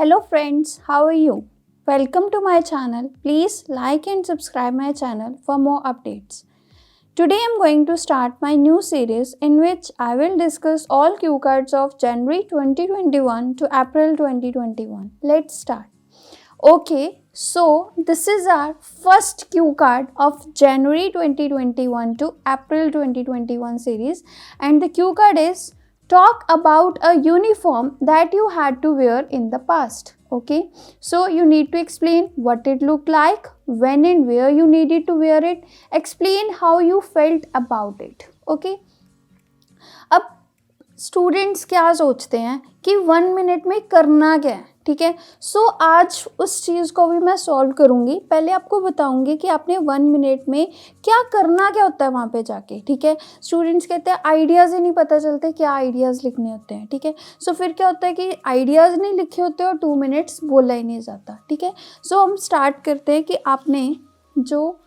Hello friends, how are you? Welcome to my channel. Please like and subscribe my channel for more updates. Today I am going to start my new series in which I will discuss all cue cards of January 2021 to April 2021. Let's start. Okay, so this is our first cue card of January 2021 to April 2021 series, and the cue card is talk about a uniform that you had to wear in the past. Okay, so you need to explain what it looked like, when and where you needed to wear it, explain how you felt about it. Okay, अब students क्या सोचते हैं कि 1 minute में करना क्या है, ठीक है। सो आज उस चीज़ को भी मैं सॉल्व करूँगी। पहले आपको बताऊँगी कि आपने 1 मिनट में क्या करना क्या होता है वहाँ पे जाके, ठीक है। स्टूडेंट्स कहते हैं आइडियाज़ ही नहीं पता चलते क्या आइडियाज़ लिखने होते हैं, ठीक है। सो फिर क्या होता है कि आइडियाज़ नहीं लिखे होते और 2 मिनट्स बोला ही नहीं जाता, ठीक है। सो हम स्टार्ट करते हैं कि आपने जो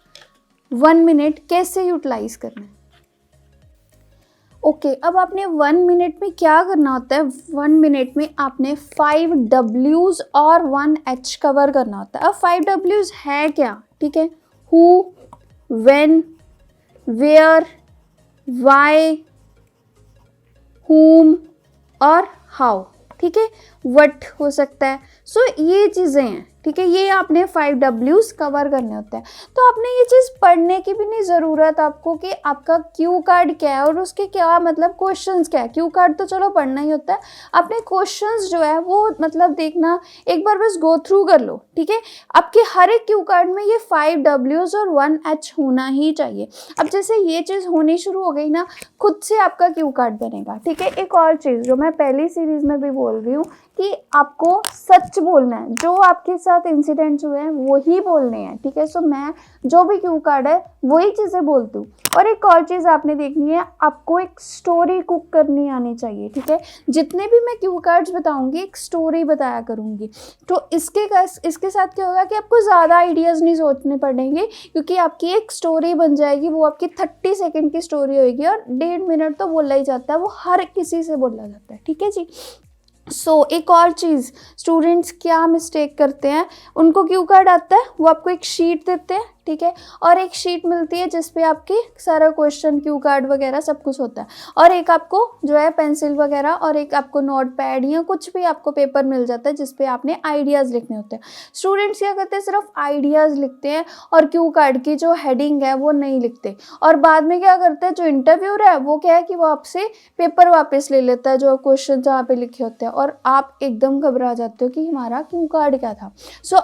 1 मिनट कैसे यूटिलाइज़ करना है। ओके, अब आपने 1 मिनट में क्या करना होता है। 1 मिनट में आपने 5 W's और 1 H कवर करना होता है। अब 5 W's है क्या, ठीक है। हु, व्हेन, वेयर, वाई, हुम और हाउ, ठीक है। व्हाट हो सकता है। सो ये चीज़ें हैं, ठीक है। ये आपने 5 W's कवर करने होते हैं। तो आपने ये चीज़ पढ़ने की भी नहीं ज़रूरत आपको कि आपका क्यू कार्ड क्या है और उसके क्या मतलब क्वेश्चंस क्या है। क्यू कार्ड तो चलो पढ़ना ही होता है, आपने क्वेश्चंस जो है वो मतलब देखना, एक बार बस गो थ्रू कर लो, ठीक है। आपके हर एक क्यू कार्ड में ये 5 W's और 1 H होना ही चाहिए। अब जैसे ये चीज़ होनी शुरू हो गई ना, खुद से आपका क्यू कार्ड बनेगा, ठीक है। एक और चीज़ जो मैं पहली सीरीज़ में भी बोल रही हूँ कि आपको सच बोलना है, जो आपके साथ इंसिडेंट्स हुए हैं वही बोलने हैं, ठीक है। सो मैं जो भी क्यू कार्ड है वही चीज़ें बोलती हूँ। और एक और चीज़ आपने देखनी है, आपको एक स्टोरी कुक करनी आनी चाहिए, ठीक है। जितने भी मैं क्यू कार्ड्स बताऊंगी एक स्टोरी बताया करूंगी। तो इसके साथ क्या होगा कि आपको ज़्यादा आइडियाज़ नहीं सोचने पड़ेंगे, क्योंकि आपकी एक स्टोरी बन जाएगी। वो आपकी 30 सेकेंड की स्टोरी होगी और 1.5 मिनट तो बोला ही जाता है, वो हर किसी से बोला जाता है, ठीक है जी। एक और चीज़, स्टूडेंट्स क्या मिस्टेक करते हैं, उनको क्यू कार्ड आता है, वो आपको एक शीट देते हैं, ठीक है। और एक शीट मिलती है जिस पे आपके सारा क्वेश्चन, क्यू कार्ड वगैरह सब कुछ होता है। और एक आपको जो है पेंसिल वगैरह और एक आपको नोट पैड या कुछ भी आपको पेपर मिल जाता है जिस पे आपने आइडियाज़ लिखने होते हैं। स्टूडेंट्स क्या करते हैं, सिर्फ आइडियाज़ लिखते हैं और क्यू कार्ड की जो हेडिंग है वो नहीं लिखते। और बाद में क्या करते हैं, जो इंटरव्यूअर है वो क्या है कि वो आपसे पेपर वापस ले लेता है जो क्वेश्चन जहाँ पे लिखे होते हैं, और आप एकदम घबरा जाते हो कि हमारा क्यू कार्ड क्या था।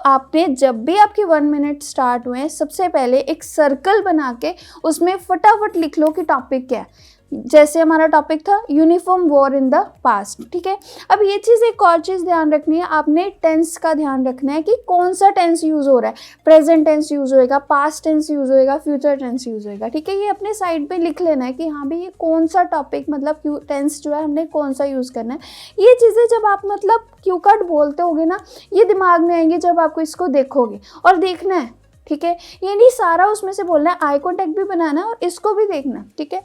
आपने जब भी आपके 1 मिनट स्टार्ट हुए सबसे पहले एक सर्कल बना के उसमें फटाफट लिख लो कि टॉपिक क्या है। जैसे हमारा टॉपिक था uniform war in the past, ठीक है। अब ये चीज़, एक और चीज़ ध्यान रखनी है, आपने टेंस का ध्यान रखना है कि कौन सा टेंस यूज़ हो रहा है। प्रेजेंट टेंस यूज़ होएगा, पास्ट टेंस यूज़ होएगा, फ्यूचर टेंस यूज़ होएगा, ठीक है। ये अपने साइड पे लिख लेना है कि हाँ भाई ये कौन सा टॉपिक मतलब टेंस जो है हमने कौन सा यूज़ करना है। ये चीज़ें जब आप मतलब क्यू कार्ड बोलते होगे ना, ये दिमाग में आएंगे जब आपको इसको देखोगे और देखना है, ठीक है। ये नहीं सारा उसमें से बोलना है, आई कॉन्टैक्ट भी बनाना है और इसको भी देखना, ठीक है।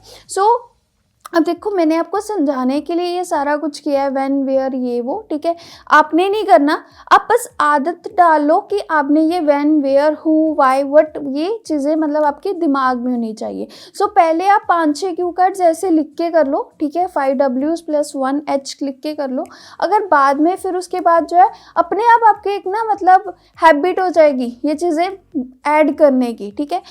अब देखो मैंने आपको समझाने के लिए ये सारा कुछ किया है, व्हेन, वेयर, ये वो, ठीक है। आपने नहीं करना, आप बस आदत डालो कि आपने ये when, where, who, why, what, ये चीज़ें मतलब आपके दिमाग में होनी चाहिए। पहले आप 5-6 क्यू कार्ड्स ऐसे लिख के कर लो, ठीक है। 5 W's प्लस 1 H लिख के कर लो। अगर बाद में फिर उसके बाद जो है अपने आप आपके एक ना मतलब हैबिट हो जाएगी ये चीज़ें ऐड करने की, ठीक है।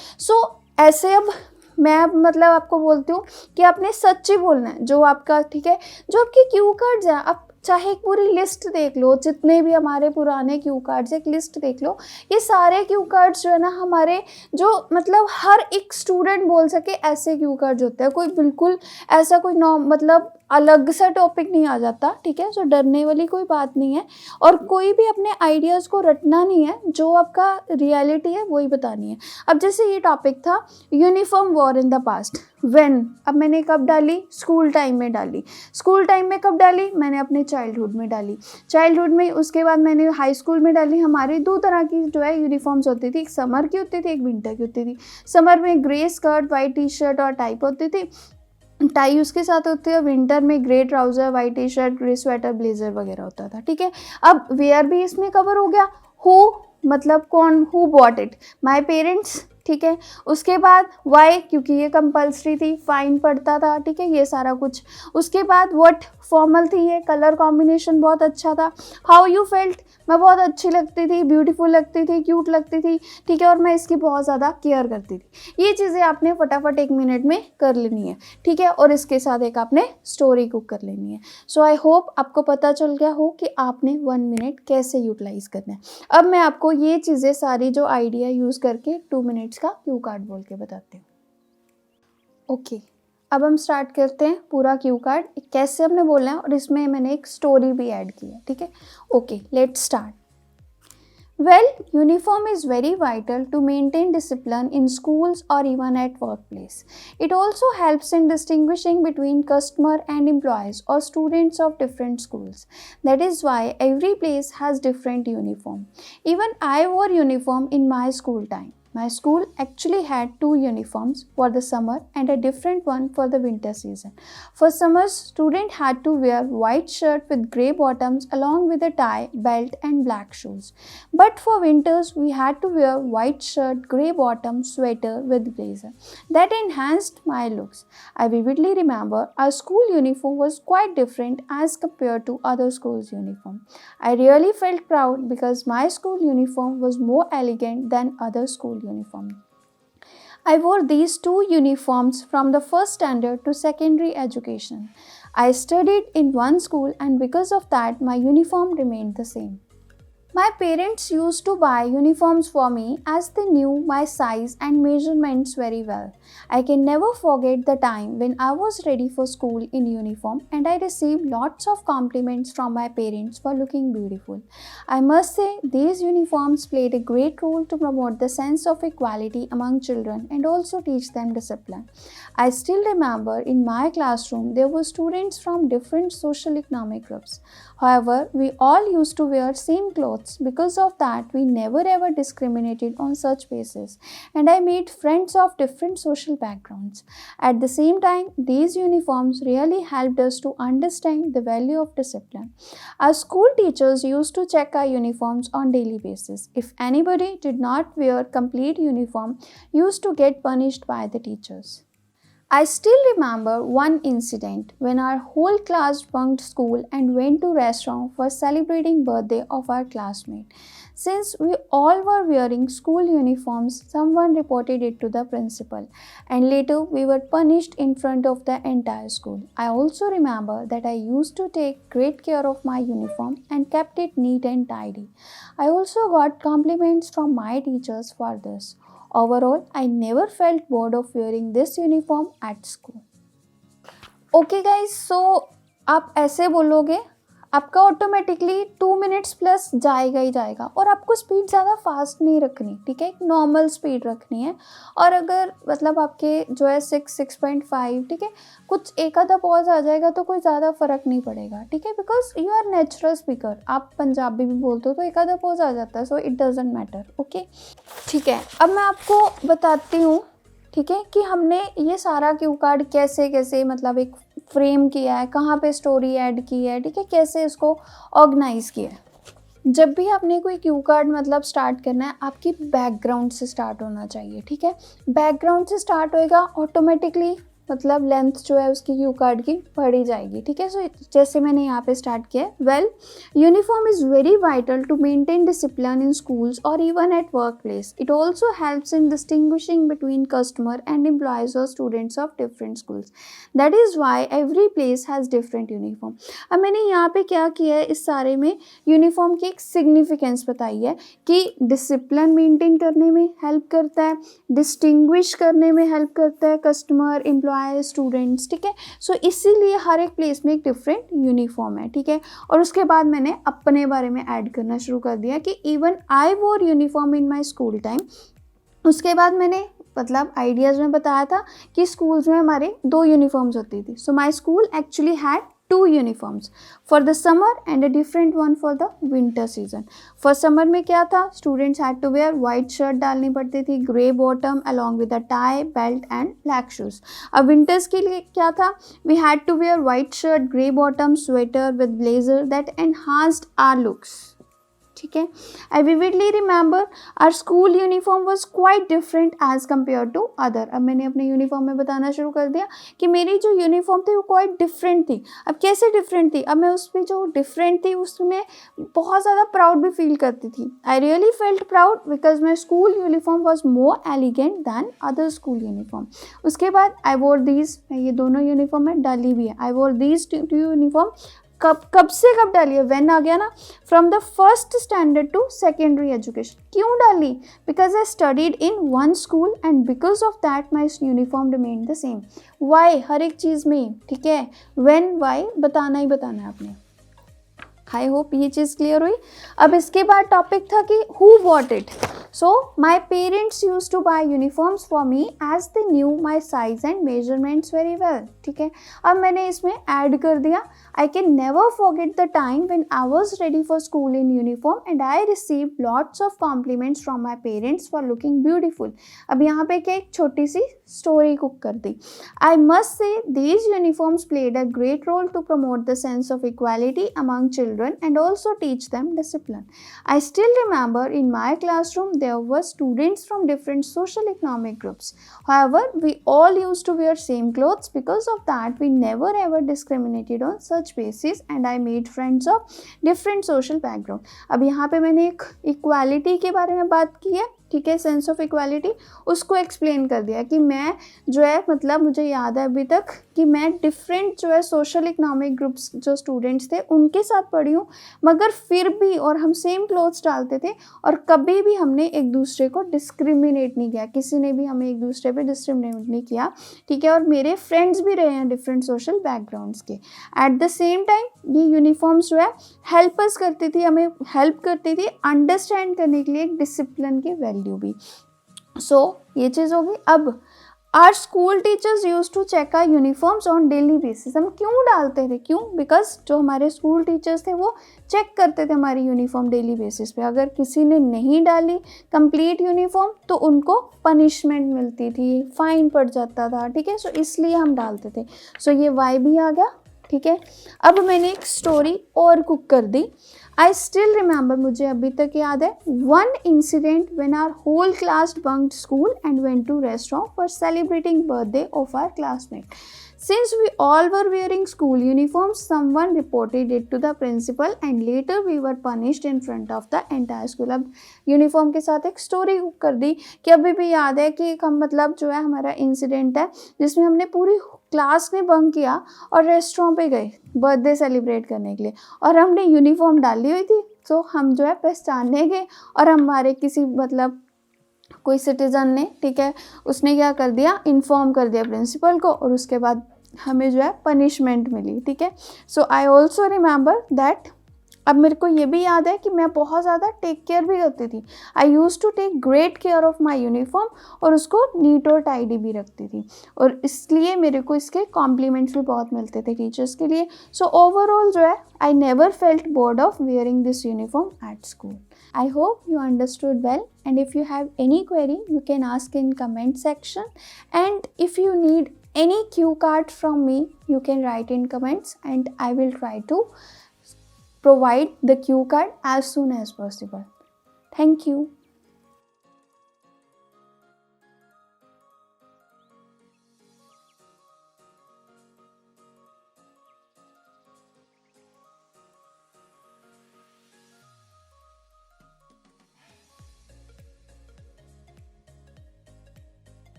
ऐसे अब मैं मतलब आपको बोलती हूँ कि आपने सच ही बोलना है जो आपका, ठीक है। जो आपके क्यू कार्ड्स हैं, आप चाहे एक पूरी लिस्ट देख लो, जितने भी हमारे पुराने क्यू कार्ड्स, एक लिस्ट देख लो। ये सारे क्यू कार्ड्स जो है ना हमारे, जो मतलब हर एक स्टूडेंट बोल सके ऐसे क्यू कार्ड्स होते हैं। कोई बिल्कुल ऐसा कोई मतलब अलग सा टॉपिक नहीं आ जाता, ठीक है। डरने वाली कोई बात नहीं है और कोई भी अपने आइडियाज़ को रटना नहीं है, जो आपका रियलिटी है वही बतानी है। अब जैसे ये टॉपिक था uniform war in the past, when, अब मैंने कब डाली, स्कूल टाइम में डाली। स्कूल टाइम में कब डाली, मैंने अपने चाइल्डहुड में डाली। चाइल्डहुड में, उसके बाद मैंने हाई स्कूल में डाली। हमारी 2 तरह की जो है यूनिफॉर्म्स होती थी, एक समर की होती थी, एक विंटर की होती थी। समर में grey skirt, white T shirt और टाइप होती थी। टाई उसके साथ होती है, विंटर में grey trouser, white T shirt, grey sweater, blazer वगैरह होता था, ठीक है। अब वेयर भी इसमें कवर हो गया। हु मतलब कौन, who bought it, my parents, ठीक है। उसके बाद वाई, क्योंकि ये कंपल्सरी थी, फाइन पड़ता था, ठीक है, ये सारा कुछ। उसके बाद व्हाट, फॉर्मल थी ये, कलर कॉम्बिनेशन बहुत अच्छा था। हाउ यू फेल्ट, मैं बहुत अच्छी लगती थी, ब्यूटीफुल लगती थी, क्यूट लगती थी, ठीक है, और मैं इसकी बहुत ज़्यादा केयर करती थी। ये चीज़ें आपने फटाफट 1 मिनट में कर लेनी है, ठीक है, और इसके साथ एक आपने स्टोरी कुक कर लेनी है। सो आई होप आपको पता चल गया हो कि आपने 1 मिनट कैसे यूटिलाइज करना है। अब मैं आपको ये चीज़ें सारी जो आइडिया यूज़ करके 2 मिनट्स का क्यू कार्ड बोल के बताती हूँ। ओके, अब हम स्टार्ट करते हैं पूरा क्यू कार्ड कैसे हमने बोलना है, और इसमें मैंने एक स्टोरी भी ऐड की है, ठीक है। Okay, let's start. Well, uniform is very vital to maintain discipline in schools or even at workplace. It also helps in distinguishing between customer and employees or students of different schools. That is why every place has different uniform. Even I wore uniform in my school time. My school actually had 2 uniforms for the summer and a different one for the winter season. For summers, students had to wear white shirt with grey bottoms along with a tie, belt and black shoes. But for winters, we had to wear white shirt, grey bottom, sweater with blazer. That enhanced my looks. I vividly remember our school uniform was quite different as compared to other schools' uniform. I really felt proud because my school uniform was more elegant than other school uniform. I wore these 2 uniforms from the first standard to secondary education. I studied in one school and because of that my uniform remained the same. My parents used to buy uniforms for me as they knew my size and measurements very well. I can never forget the time when I was ready for school in uniform and I received lots of compliments from my parents for looking beautiful. I must say these uniforms played a great role to promote the sense of equality among children and also teach them discipline. I still remember in my classroom there were students from different social economic groups. However, we all used to wear same clothes. Because of that, we never ever discriminated on such basis, and I made friends of different social backgrounds. At the same time, these uniforms really helped us to understand the value of discipline. Our school teachers used to check our uniforms on daily basis. If anybody did not wear complete uniform, used to get punished by the teachers. I still remember one incident when our whole class bunked school and went to restaurant for celebrating birthday of our classmate. Since we all were wearing school uniforms, someone reported it to the principal and later we were punished in front of the entire school. I also remember that I used to take great care of my uniform and kept it neat and tidy. I also got compliments from my teachers for this. Overall, I never felt bored of wearing this uniform at school. Okay guys, so आप ऐसे बोलोगे, आपका automatically 2 minutes plus जाएगा ही जाएगा, और आपको speed ज़्यादा fast नहीं रखनी, ठीक है, एक नॉर्मल स्पीड रखनी है। और अगर मतलब आपके जो है 6.5, ठीक है, कुछ एक आधा पॉज आ जाएगा तो कोई ज़्यादा फ़र्क नहीं पड़ेगा, ठीक है, because you are natural speaker. आप पंजाबी भी बोलते हो तो एक आधा पॉज आ जाता है, so it doesn't matter. Okay, ठीक है, अब मैं आपको बताती हूँ, ठीक है, कि हमने ये सारा क्यू कार्ड कैसे कैसे मतलब एक फ्रेम किया है, कहाँ पे स्टोरी ऐड की है, ठीक है, कैसे इसको ऑर्गेनाइज किया है। जब भी आपने कोई क्यू कार्ड मतलब स्टार्ट करना है, आपकी बैकग्राउंड से स्टार्ट होना चाहिए, ठीक है। बैकग्राउंड से स्टार्ट होएगा, ऑटोमेटिकली मतलब लेंथ जो है उसकी क्यू कार्ड की बढ़ी जाएगी, ठीक है। सो जैसे मैंने यहाँ पे स्टार्ट किया है, well uniform is very vital to maintain discipline in schools और even at work place. It also helps in distinguishing between customer and employees और students of different schools. That is why every place has different uniform. अब मैंने यहाँ पे क्या किया है, इस सारे में यूनिफॉर्म की एक सिग्निफिकेंस बताई है कि डिसिप्लिन मेंटेन करने में हेल्प करता है, डिस्टिंग्विश करने में हेल्प करता है कस्टमर, एम्प्लॉय, स्टूडेंट्स, ठीक है. सो इसीलिए हर एक प्लेस में एक डिफरेंट यूनिफॉर्म है, ठीक है. और उसके बाद मैंने अपने बारे में ऐड करना शुरू कर दिया कि इवन आई वोर uniform in my school time. उसके बाद मैंने मतलब आइडियाज़ में बताया था कि स्कूल्स में हमारे 2 यूनिफॉर्म्स होती थी. So my school actually had two uniforms for the summer and a different one for the winter season. For summer में क्या था, students had to wear white shirt डालनी पड़ती थी, grey bottom along with a tie, belt and black shoes. अब winters के लिए क्या था, we had to wear white shirt, grey bottom, sweater with blazer that enhanced our looks. ठीक है. I vividly remember our school uniform was quite different as compared to other. अब मैंने अपने यूनिफॉर्म में बताना शुरू कर दिया कि मेरी जो यूनिफॉर्म थी वो quite different थी. अब कैसे different थी, अब मैं उस पर जो different थी उसमें बहुत ज़्यादा प्राउड भी फील करती थी. I really felt proud because my school uniform was more elegant than other school uniform. उसके बाद I wore these, मैं ये दोनों यूनिफॉर्म में डाली भी है. I wore these two uniform कब से कब डाली है, व्हेन आ गया ना, from the first standard to secondary education. क्यों डाली, because I studied in one school and because of that my uniform remain the same. Why, हर एक चीज़ में, ठीक है, व्हेन वाई बताना ही बताना है आपने. आई होप ये चीज़ क्लियर हुई. अब इसके बाद टॉपिक था कि who bought it. So my parents used to buy uniforms for me as they knew my size and measurements very well. ठीक है, अब मैंने इसमें ऐड कर दिया. I can never forget the time when I was ready for school in uniform and I received lots of compliments from my parents for looking beautiful. अब यहाँ पे क्या एक छोटी सी स्टोरी कुक कर दी. I must say these uniforms played a great role to promote the sense of equality among children and also teach them discipline. I still remember in my classroom there were students from different social economic groups. However, we all used to wear same clothes. Because of that, we never ever discriminated on such basis and I made friends of different social background. अब यहाँ पे मैंने एक equality के बारे में बात की है, ठीक है, सेंस ऑफ इक्वालिटी, उसको एक्सप्लेन कर दिया कि मैं जो है, मतलब मुझे याद है अभी तक कि मैं डिफरेंट जो है सोशल इकोनॉमिक ग्रुप्स जो स्टूडेंट्स थे उनके साथ पढ़ी हूँ, मगर फिर भी, और हम सेम क्लोथ्स डालते थे और कभी भी हमने एक दूसरे को डिस्क्रिमिनेट नहीं किया, किसी ने भी हमें एक दूसरे पे डिस्क्रिमिनेट नहीं किया, ठीक है. और मेरे फ्रेंड्स भी रहे हैं डिफरेंट सोशल बैकग्राउंड्स के. एट द सेम टाइम ये यूनिफॉर्म्स जो है हेल्प अस करती थी, हमें हेल्प करती थी अंडरस्टैंड करने के लिए एक डिसिप्लिन की वैल्यू भी. सो ये चीज़ होगी. अब our school teachers use to check our uniforms on daily basis. हम क्यों डालते थे, क्यों, बिकॉज जो हमारे स्कूल टीचर्स थे वो चेक करते थे हमारी यूनिफॉर्म डेली बेसिस पे. अगर किसी ने नहीं डाली कंप्लीट यूनिफॉर्म तो उनको पनिशमेंट मिलती थी, फाइन पड़ जाता था, ठीक है. सो इसलिए हम डालते थे. सो ये वाई भी आ गया, ठीक है. अब मैंने एक स्टोरी और कुक कर दी. I still remember, मुझे अभी तक याद है, one incident when our whole class bunked school and went to restaurant for celebrating birthday of our classmate. Since we all were wearing school uniforms, someone reported it to the principal and later we were punished in front of the entire school. अब uniform के साथ एक story कर दी कि अभी भी याद है कि हम, मतलब जो है हमारा इंसिडेंट है जिसमें हमने पूरी क्लास ने बंक किया और रेस्टोरेंट पे गए बर्थडे सेलिब्रेट करने के लिए और हमने यूनिफॉर्म डाली हुई थी. तो हम जो है पहचानने गए और हमारे किसी, मतलब कोई सिटीज़न ने, ठीक है, उसने क्या कर दिया, इन्फॉर्म कर दिया प्रिंसिपल को और उसके बाद हमें जो है पनिशमेंट मिली, ठीक है. सो आई ऑल्सो रिमेंबर दैट. अब मेरे को ये भी याद है कि मैं बहुत ज़्यादा टेक केयर भी करती थी. I use to take great care of my uniform और उसको नीट और टाइडी भी रखती थी और इसलिए मेरे को इसके कॉम्प्लीमेंट्स भी बहुत मिलते थे टीचर्स के लिए. सो ओवरऑल जो है I never felt board of wearing this uniform at school. I hope you understood well, and if you have any query you can ask in comment section, and if you need any cue card from me you can write in comments and I will try to provide the cue card as soon as possible. Thank you.